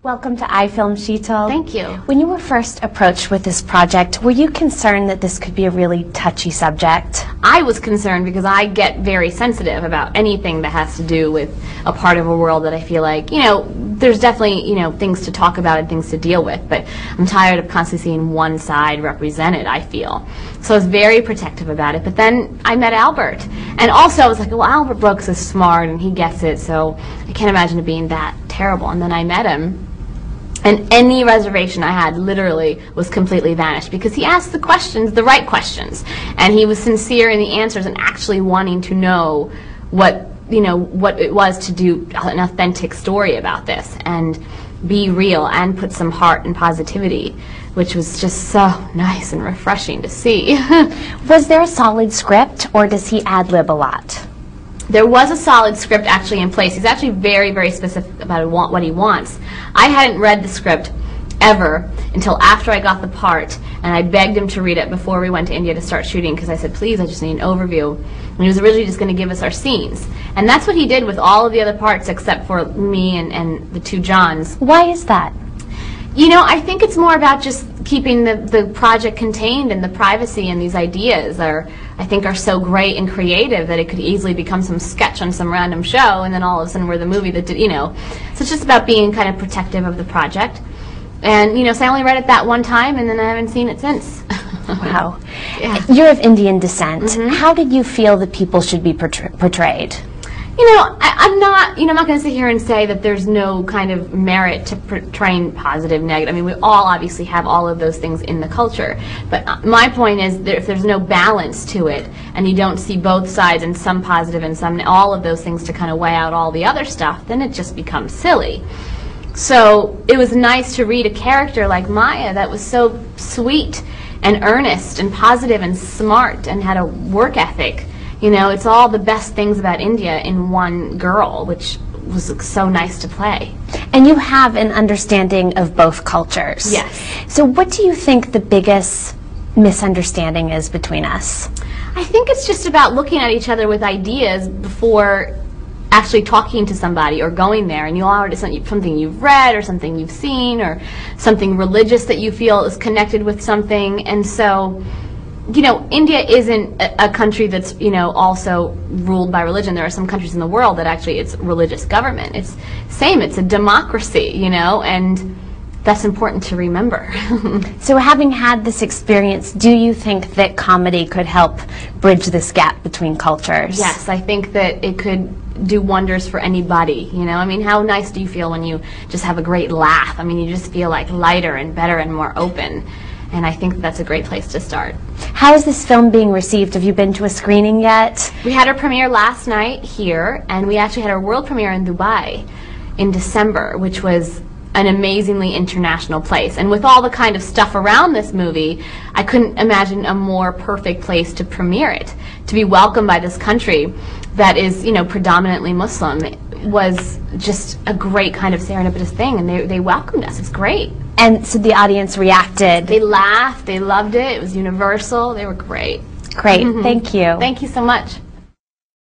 Welcome to IFILM, Sheetal. Thank you. When you were first approached with this project, were you concerned that this could be a really touchy subject? I was concerned because I get very sensitive about anything that has to do with a part of a world that I feel like, there's definitely, things to talk about and things to deal with, but I'm tired of constantly seeing one side represented, I feel. So I was very protective about it, but then I met Albert. And also I was like, well, Albert Brooks is smart and he gets it, so I can't imagine it being that terrible. And then I met him. And any reservation I had literally was completely vanished because he asked the questions, the right questions, and he was sincere in the answers and actually wanting to know what it was to do an authentic story about this and be real and put some heart and positivity, which was just so nice and refreshing to see. Was there a solid script, or does he ad-lib a lot? There was a solid script actually in place. He's actually very, very specific about what he wants. I hadn't read the script ever until after I got the part, and I begged him to read it before we went to India to start shooting because I said, please, I just need an overview. And he was originally just going to give us our scenes. And that's what he did with all of the other parts except for me and the two Johns. Why is that? I think it's more about just keeping the project contained, and the privacy, and these ideas I think are so great and creative that it could easily become some sketch on some random show, and then all of a sudden we're the movie that did, So it's just about being kind of protective of the project. And, so I only read it that one time, and then I haven't seen it since. Wow. Yeah. You're of Indian descent. Mm-hmm. How did you feel that people should be portrayed? I'm not going to sit here and say that there's no kind of merit to portraying positive, negative. I mean, we all obviously have all of those things in the culture. But my point is that if there's no balance to it, and you don't see both sides and some positive and some, all of those things to kind of weigh out all the other stuff, then it just becomes silly. So it was nice to read a character like Maya that was so sweet and earnest and positive and smart and had a work ethic. It's all the best things about India in one girl, which was so nice to play. And you have an understanding of both cultures. Yes. So what do you think the biggest misunderstanding is between us? I think it's just about looking at each other with ideas before actually talking to somebody or going there, and you already something you've read or something you've seen or something religious that you feel is connected with something. And so India isn't a country that's, also ruled by religion. There are some countries in the world that actually it's religious government. It's a democracy, and that's important to remember. So having had this experience, do you think that comedy could help bridge this gap between cultures? Yes, I think that it could do wonders for anybody, I mean, how nice do you feel when you just have a great laugh? I mean, you just feel like lighter and better and more open. And I think that's a great place to start. How is this film being received? Have you been to a screening yet? We had our premiere last night here, and we actually had our world premiere in Dubai in December, which was an amazingly international place. And with all the kind of stuff around this movie, I couldn't imagine a more perfect place to premiere it. To be welcomed by this country that is, predominantly Muslim was just a great kind of serendipitous thing, and they welcomed us. It's great. And so the audience reacted. They laughed, they loved it, it was universal, they were great. Great, thank you. Thank you so much.